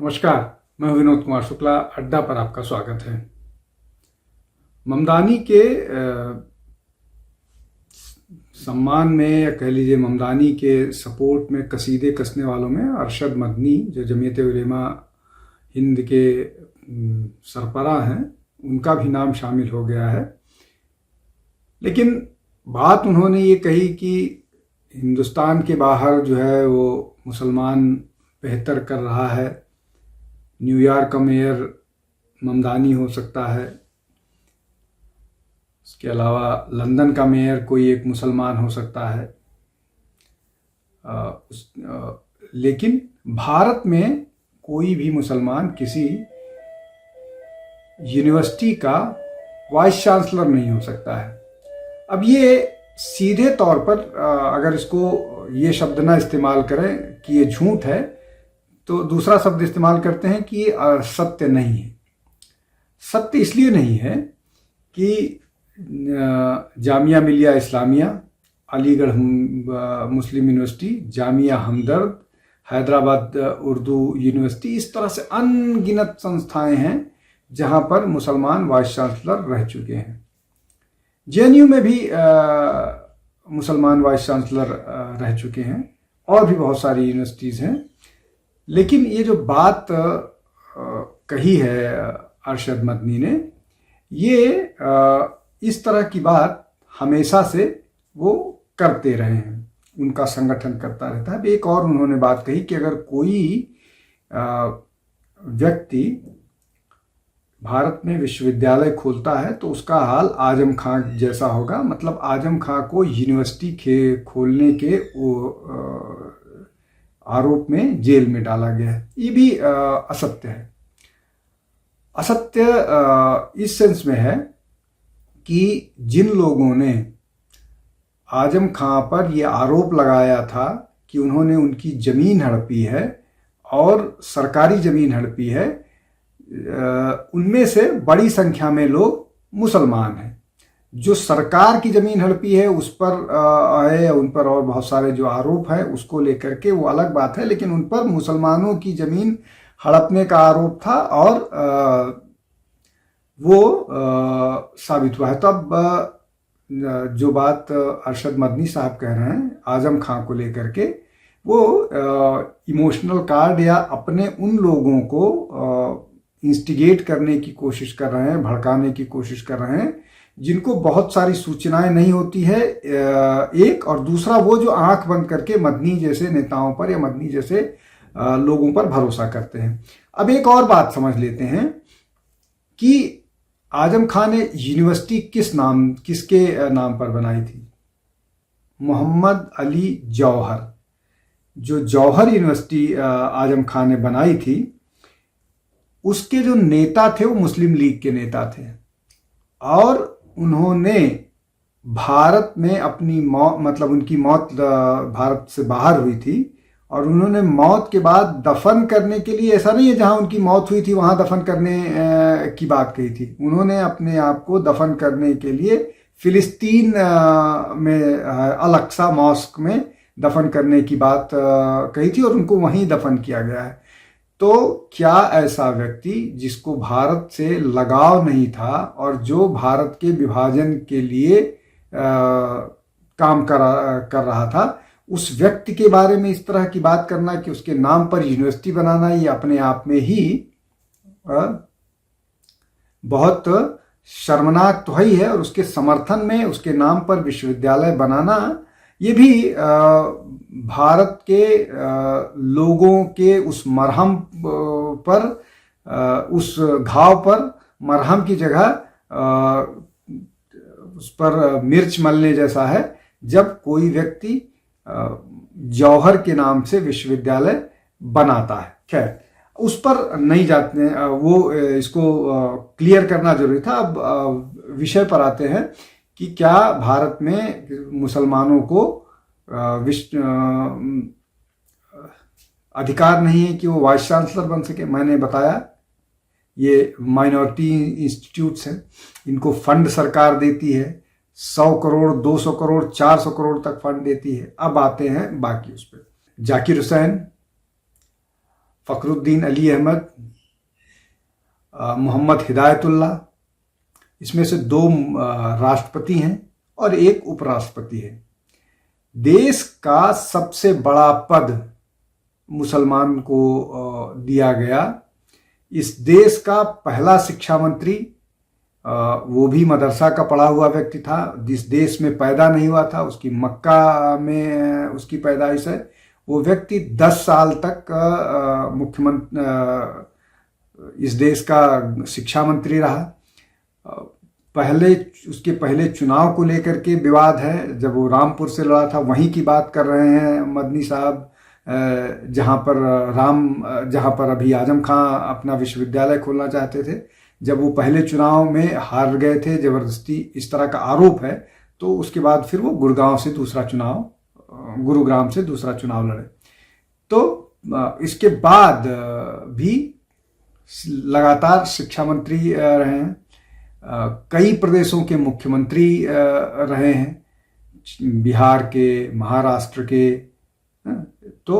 नमस्कार, मैं विनोद कुमार शुक्ला। अड्डा पर आपका स्वागत है। ममदानी के सम्मान में, या कह लीजिए ममदानी के सपोर्ट में कसीदे कसने वालों में अरशद मदनी, जो जमीयत उलेमा हिंद के सरबराह हैं, उनका भी नाम शामिल हो गया है। लेकिन बात उन्होंने ये कही कि हिंदुस्तान के बाहर जो है वो मुसलमान बेहतर कर रहा है। न्यूयॉर्क का मेयर ममदानी हो सकता है, इसके अलावा लंदन का मेयर कोई एक मुसलमान हो सकता है। लेकिन भारत में कोई भी मुसलमान किसी यूनिवर्सिटी का वाइस चांसलर नहीं हो सकता है। अब ये सीधे तौर पर अगर इसको ये शब्द ना इस्तेमाल करें कि ये झूठ है, तो दूसरा शब्द इस्तेमाल करते हैं कि ये सत्य नहीं है। सत्य इसलिए नहीं है कि जामिया मिलिया इस्लामिया, अलीगढ़ मुस्लिम यूनिवर्सिटी, जामिया हमदर्द, हैदराबाद उर्दू यूनिवर्सिटी, इस तरह से अनगिनत संस्थाएं हैं जहां पर मुसलमान वाइस चांसलर रह चुके हैं। जेएनयू में भी मुसलमान वाइस चांसलर रह चुके हैं, और भी बहुत सारी यूनिवर्सिटीज़ हैं। लेकिन ये जो बात कही है अरशद मदनी ने, ये इस तरह की बात हमेशा से वो करते रहे हैं, उनका संगठन करता रहता है। एक और उन्होंने बात कही कि अगर कोई व्यक्ति भारत में विश्वविद्यालय खोलता है तो उसका हाल आजम खां जैसा होगा। मतलब आजम खां को यूनिवर्सिटी खोलने के आरोप में जेल में डाला गया है। ये भी असत्य है। असत्य इस सेंस में है कि जिन लोगों ने आजम खां पर यह आरोप लगाया था कि उन्होंने उनकी ज़मीन हड़पी है और सरकारी ज़मीन हड़पी है, उनमें से बड़ी संख्या में लोग मुसलमान हैं। जो सरकार की ज़मीन हड़पी है उस पर है, उन पर और बहुत सारे जो आरोप है उसको लेकर के वो अलग बात है, लेकिन उन पर मुसलमानों की ज़मीन हड़पने का आरोप था और वो साबित हुआ है। तब जो बात अरशद मदनी साहब कह रहे हैं आजम खां को लेकर के, वो इमोशनल कार्ड या अपने उन लोगों को इंस्टिगेट करने की कोशिश कर रहे हैं, भड़काने की कोशिश कर रहे हैं जिनको बहुत सारी सूचनाएं नहीं होती है, एक। और दूसरा वो जो आंख बंद करके मदनी जैसे नेताओं पर या मदनी जैसे लोगों पर भरोसा करते हैं। अब एक और बात समझ लेते हैं कि आजम खान ने यूनिवर्सिटी किसके नाम पर बनाई थी। मोहम्मद अली जौहर, जो जौहर यूनिवर्सिटी आजम खान ने बनाई थी, उसके जो नेता थे वो मुस्लिम लीग के नेता थे और उन्होंने भारत में अपनी मौत, मतलब उनकी मौत भारत से बाहर हुई थी, और उन्होंने मौत के बाद दफन करने के लिए, ऐसा नहीं है जहां उनकी मौत हुई थी वहां दफन करने की बात कही थी, उन्होंने अपने आप को दफन करने के लिए फिलिस्तीन में अल-अक्सा मॉस्क में दफन करने की बात कही थी और उनको वहीं दफन किया गया है। तो क्या ऐसा व्यक्ति जिसको भारत से लगाव नहीं था और जो भारत के विभाजन के लिए काम कर रहा था, उस व्यक्ति के बारे में इस तरह की बात करना कि उसके नाम पर यूनिवर्सिटी बनाना, ये अपने आप में ही बहुत शर्मनाक तो ही है। और उसके समर्थन में उसके नाम पर विश्वविद्यालय बनाना, ये भी भारत के लोगों के उस मरहम पर, उस घाव पर मरहम की जगह उस पर मिर्च मलने जैसा है, जब कोई व्यक्ति जौहर के नाम से विश्वविद्यालय बनाता है। खैर, उस पर नहीं जाते, वो इसको क्लियर करना जरूरी था। अब विषय पर आते हैं कि क्या भारत में मुसलमानों को अधिकार नहीं है कि वो वाइस चांसलर बन सके। मैंने बताया ये माइनॉरिटी इंस्टीट्यूट्स हैं, इनको फंड सरकार देती है, 100 करोड़ 200 करोड़ 400 करोड़ तक फंड देती है। अब आते हैं बाकी उस पर। जाकिर हुसैन फखरुद्दीन अली अहमद, मोहम्मद हिदायतुल्लाह, इसमें से 2 राष्ट्रपति हैं और 1 उपराष्ट्रपति है। देश का सबसे बड़ा पद मुसलमान को दिया गया। इस देश का पहला शिक्षा मंत्री, वो भी मदरसा का पढ़ा हुआ व्यक्ति था, जिस देश में पैदा नहीं हुआ था, उसकी मक्का में उसकी पैदाइश है। वो व्यक्ति 10 साल तक मुख्यमंत्री इस देश का शिक्षा मंत्री रहा। उसके पहले चुनाव को लेकर के विवाद है, जब वो रामपुर से लड़ा था, वहीं की बात कर रहे हैं मदनी साहब, जहां पर अभी आजम खां अपना विश्वविद्यालय खोलना चाहते थे। जब वो पहले चुनाव में हार गए थे जबरदस्ती, इस तरह का आरोप है, तो उसके बाद फिर वो गुरुग्राम से दूसरा चुनाव लड़े। तो इसके बाद भी लगातार शिक्षा मंत्री रहे हैं, कई प्रदेशों के मुख्यमंत्री रहे हैं, बिहार के, महाराष्ट्र के। तो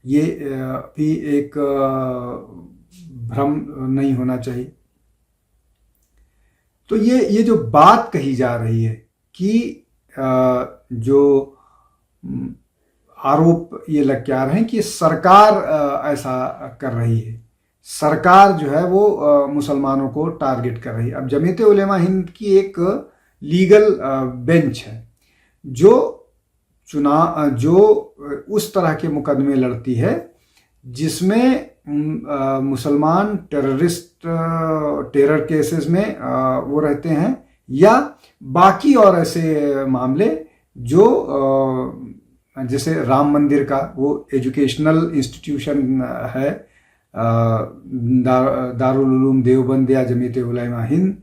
ये भी एक भ्रम नहीं होना चाहिए। तो ये जो बात कही जा रही है कि जो आरोप ये लग के आ रहे हैं कि सरकार ऐसा कर रही है, सरकार जो है वो मुसलमानों को टारगेट कर रही है। अब जमीयत उलेमा हिंद की एक लीगल बेंच है जो उस तरह के मुकदमे लड़ती है जिसमें मुसलमान टेरर केसेस में वो रहते हैं, या बाकी और ऐसे मामले जो जैसे राम मंदिर का वो एजुकेशनल इंस्टीट्यूशन है, दारुल उलूम देवबंद या जमीयत उलेमा हिंद,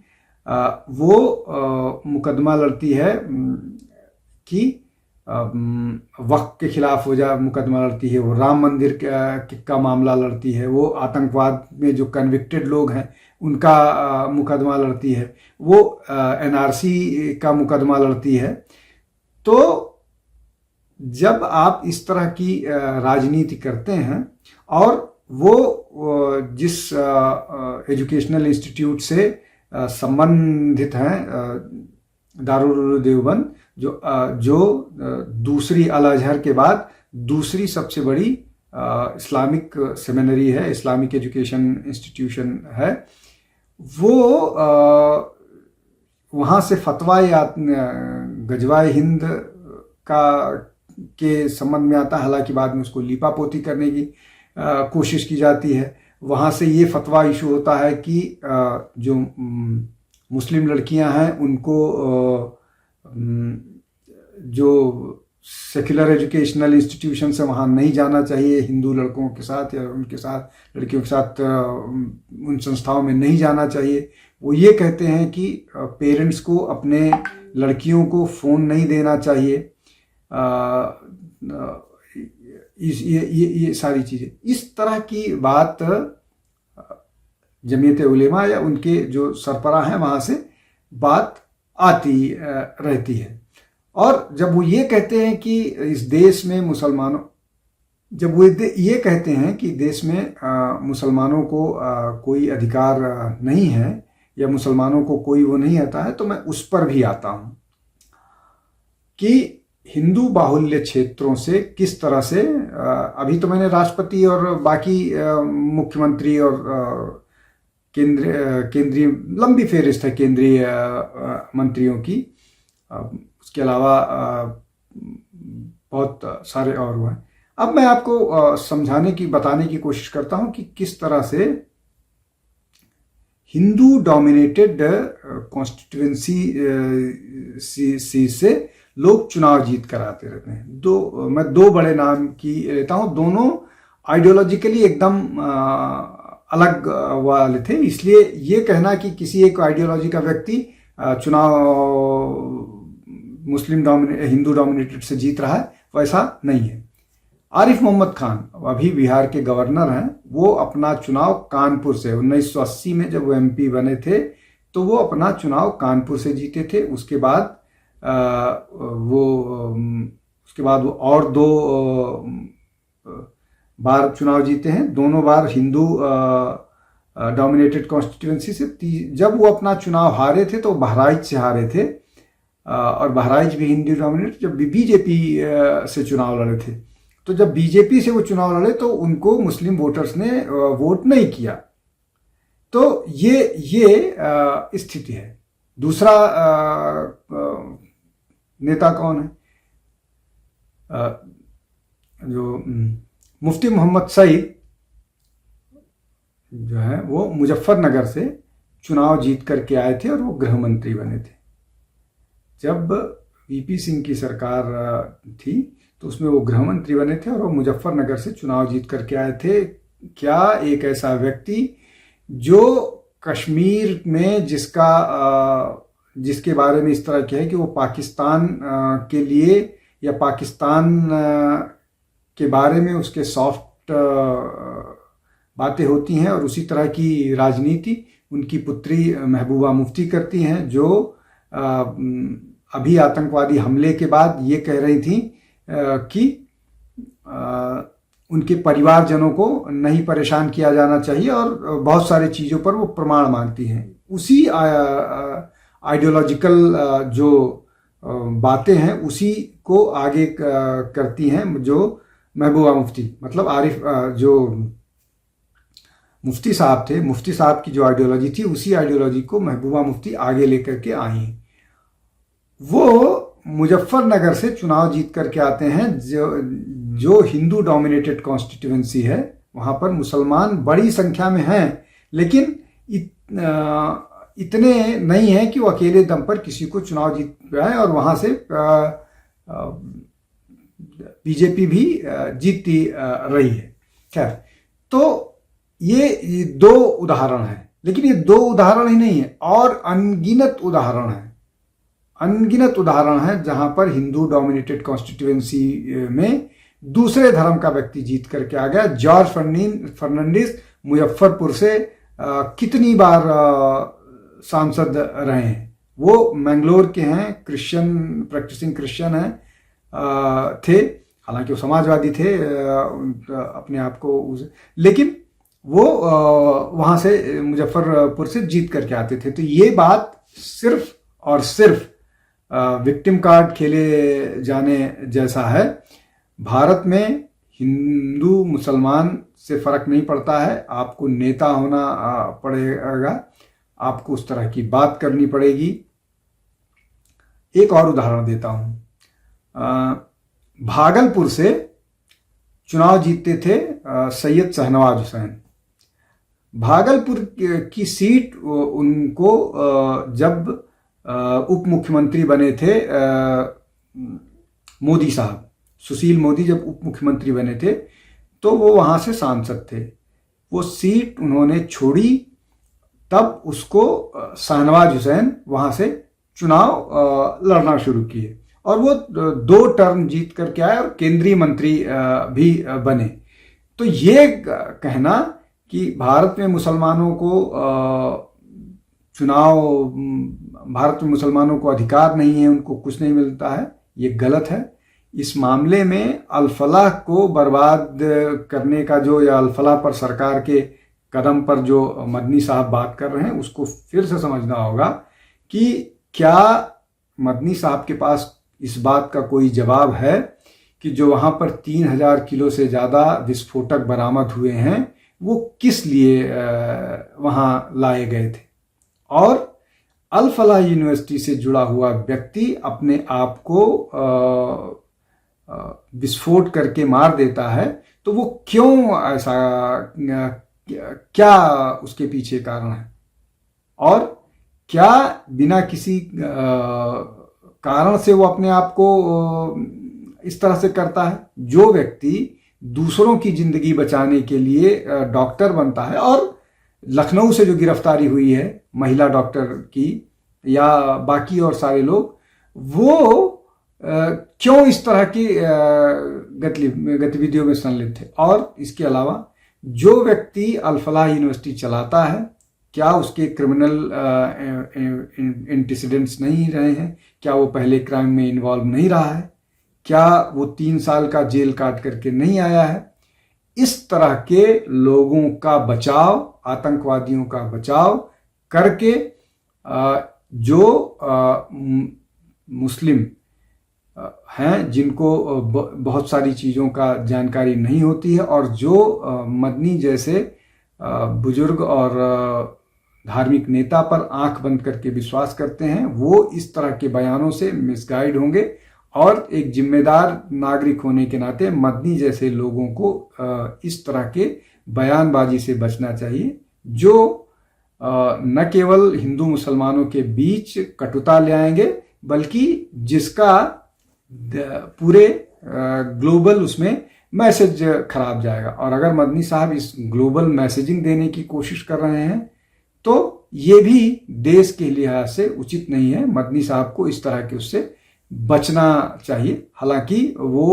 वो मुकदमा लड़ती है कि वक्त के खिलाफ मुकदमा लड़ती है, वो राम मंदिर का मामला लड़ती है, वो आतंकवाद में जो कन्विक्टेड लोग हैं उनका मुकदमा लड़ती है, वो एनआरसी का मुकदमा लड़ती है। तो जब आप इस तरह की राजनीति करते हैं और वो जिस एजुकेशनल इंस्टीट्यूट से संबंधित हैं, दारुल उलूम देवबंद, जो दूसरी अल अजहर के बाद दूसरी सबसे बड़ी इस्लामिक सेमिनरी है, इस्लामिक एजुकेशन इंस्टीट्यूशन है, वो वहाँ से फतवा या गजवाए हिंद के संबंध में आता है। हालांकि बाद में उसको लीपापोती करने की कोशिश की जाती है। वहाँ से ये फतवा इशू होता है कि जो मुस्लिम लड़कियां हैं उनको जो सेक्युलर एजुकेशनल इंस्टीट्यूशन से वहाँ नहीं जाना चाहिए, हिंदू लड़कों के साथ या उनके साथ लड़कियों के साथ उन संस्थाओं में नहीं जाना चाहिए। वो ये कहते हैं कि पेरेंट्स को अपने लड़कियों को फ़ोन नहीं देना चाहिए। ये सारी चीज़ें, इस तरह की बात जमीयत उलेमा या उनके जो सरबराह हैं वहाँ से बात आती रहती है। और जब वो ये कहते हैं कि इस देश में मुसलमानों मुसलमानों को कोई अधिकार नहीं है या मुसलमानों को कोई वो नहीं आता है, तो मैं उस पर भी आता हूँ कि हिंदू बाहुल्य क्षेत्रों से किस तरह से अभी तो मैंने राष्ट्रपति और बाकी मुख्यमंत्री और केंद्रीय लंबी फेहरिस्त है केंद्रीय मंत्रियों की, उसके अलावा बहुत सारे और हुए हैं। अब मैं आपको बताने की कोशिश करता हूं कि किस तरह से हिंदू डोमिनेटेड कॉन्स्टिट्यूएंसी से लोग चुनाव जीत कर आते रहते हैं। मैं दो बड़े नाम की लेता हूं, दोनों आइडियोलॉजिकली एकदम अलग वाले थे, इसलिए ये कहना कि किसी एक आइडियोलॉजी का व्यक्ति चुनाव हिंदू डोमिनेटेड से जीत रहा है, वैसा नहीं है। आरिफ मोहम्मद खान अभी बिहार के गवर्नर हैं, वो अपना चुनाव कानपुर से 1980 में जब वो एमपी बने थे तो वो अपना चुनाव कानपुर से जीते थे। उसके बाद वो और दो बार चुनाव जीते हैं, दोनों बार हिंदू डोमिनेटेड कॉन्स्टिट्यूएंसी से। जब वो अपना चुनाव हारे थे तो बहराइच से हारे थे, और बहराइच भी हिंदू डोमिनेटेड। जब बीजेपी से चुनाव लड़े थे, तो जब बीजेपी से वो चुनाव लड़े तो उनको मुस्लिम वोटर्स ने वोट नहीं किया। तो ये स्थिति है। दूसरा नेता कौन है? जो मुफ्ती मोहम्मद सईद जो है, वो मुजफ्फरनगर से चुनाव जीत करके आए थे और वो गृह मंत्री बने थे। जब वीपी सिंह की सरकार थी तो उसमें वो गृह मंत्री बने थे और वो मुजफ्फरनगर से चुनाव जीत करके आए थे। क्या एक ऐसा व्यक्ति जो कश्मीर में जिसके बारे में इस तरह की है कि वो पाकिस्तान के लिए या पाकिस्तान के बारे में उसके सॉफ्ट बातें होती हैं, और उसी तरह की राजनीति उनकी पुत्री महबूबा मुफ्ती करती हैं, जो अभी आतंकवादी हमले के बाद ये कह रही थी कि उनके परिवारजनों को नहीं परेशान किया जाना चाहिए, और बहुत सारी चीज़ों पर वो प्रमाण मांगती हैं। उसी आइडियोलॉजिकल जो बातें हैं उसी को आगे करती हैं जो महबूबा मुफ्ती, मतलब आरिफ जो मुफ्ती साहब थे, मुफ्ती साहब की जो आइडियोलॉजी थी उसी आइडियोलॉजी को महबूबा मुफ्ती आगे लेकर के आई। वो मुजफ्फरनगर से चुनाव जीत करके आते हैं, जो हिंदू डोमिनेटेड कॉन्स्टिट्यूएंसी है। वहाँ पर मुसलमान बड़ी संख्या में हैं, लेकिन इतने नहीं हैं कि वो अकेले दम पर किसी को चुनाव जीत पाए, और वहाँ से बीजेपी भी जीतती रही है। खैर, तो ये दो उदाहरण हैं, लेकिन ये दो उदाहरण ही नहीं है, और अनगिनत उदाहरण हैं। अनगिनत उदाहरण है जहां पर हिंदू डोमिनेटेड कॉन्स्टिट्यूएंसी में दूसरे धर्म का व्यक्ति जीत करके आ गया। जॉर्ज फर्नांडिस मुजफ्फरपुर से कितनी बार सांसद रहे हैं। वो मैंगलोर के हैं, क्रिश्चियन, प्रैक्टिसिंग क्रिश्चियन हैं, थे। हालांकि वो समाजवादी थे अपने आप को, लेकिन वो वहाँ से मुजफ्फरपुर से जीत करके आते थे। तो ये बात सिर्फ और सिर्फ विक्टिम कार्ड खेले जाने जैसा है। भारत में हिंदू मुसलमान से फर्क नहीं पड़ता है। आपको नेता होना पड़ेगा, आपको उस तरह की बात करनी पड़ेगी। एक और उदाहरण देता हूँ। भागलपुर से चुनाव जीतते थे सैयद शाहनवाज हुसैन। भागलपुर की सीट उनको जब उप मुख्यमंत्री बने थे मोदी साहब, सुशील मोदी जब उप मुख्यमंत्री बने थे तो वो वहाँ से सांसद थे। वो सीट उन्होंने छोड़ी, तब उसको शाहनवाज हुसैन वहाँ से चुनाव लड़ना शुरू किए, और वो 2 टर्म जीत करके आए और केंद्रीय मंत्री भी बने। तो ये कहना कि भारत में मुसलमानों को भारत में मुसलमानों को अधिकार नहीं है, उनको कुछ नहीं मिलता है, ये गलत है। इस मामले में अल-फलाह को बर्बाद करने का जो, या अल-फलाह पर सरकार के कदम पर जो मदनी साहब बात कर रहे हैं, उसको फिर से समझना होगा कि क्या मदनी साहब के पास इस बात का कोई जवाब है कि जो वहाँ पर 3000 किलो से ज़्यादा विस्फोटक बरामद हुए हैं वो किस लिए वहाँ लाए गए थे। और अल-फलाह यूनिवर्सिटी से जुड़ा हुआ व्यक्ति अपने आप को विस्फोट करके मार देता है, तो वो क्यों ऐसा, क्या उसके पीछे कारण है, और क्या बिना किसी कारण से वो अपने आप को इस तरह से करता है। जो व्यक्ति दूसरों की जिंदगी बचाने के लिए डॉक्टर बनता है, और लखनऊ से जो गिरफ्तारी हुई है महिला डॉक्टर की या बाकी और सारे लोग, वो क्यों इस तरह की गतिविधियों में संलिप्त थे। और इसके अलावा जो व्यक्ति अल-फलाह यूनिवर्सिटी चलाता है, क्या उसके क्रिमिनल एंटीसीडेंट्स नहीं रहे हैं? क्या वो पहले क्राइम में इन्वॉल्व नहीं रहा है? क्या वो 3 साल का जेल काट करके नहीं आया है? इस तरह के लोगों का बचाव, आतंकवादियों का बचाव करके जो मुस्लिम हैं जिनको बहुत सारी चीज़ों का जानकारी नहीं होती है और जो मदनी जैसे बुजुर्ग और धार्मिक नेता पर आंख बंद करके विश्वास करते हैं, वो इस तरह के बयानों से मिसगाइड होंगे और एक जिम्मेदार नागरिक होने के नाते मदनी जैसे लोगों को इस तरह के बयानबाजी से बचना चाहिए, जो न केवल हिंदू मुसलमानों के बीच कटुता ले आएंगे बल्कि जिसका पूरे ग्लोबल उसमें मैसेज खराब जाएगा। और अगर मदनी साहब इस ग्लोबल मैसेजिंग देने की कोशिश कर रहे हैं तो ये भी देश के लिहाज से उचित नहीं है। मदनी साहब को इस तरह के उससे बचना चाहिए। हालांकि वो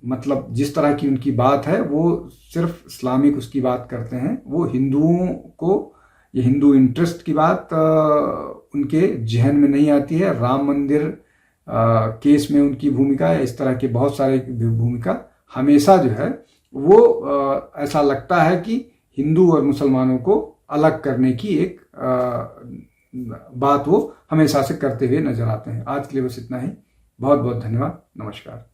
मतलब जिस तरह की उनकी बात है वो सिर्फ इस्लामिक उसकी बात करते हैं, वो हिंदुओं को, ये हिंदू इंटरेस्ट की बात उनके जहन में नहीं आती है। राम मंदिर केस में उनकी भूमिका है, इस तरह के बहुत सारे भूमिका हमेशा जो है वो ऐसा लगता है कि हिंदू और मुसलमानों को अलग करने की एक बात वो हमेशा से करते हुए नजर आते हैं। आज के लिए बस इतना ही। बहुत बहुत धन्यवाद। नमस्कार।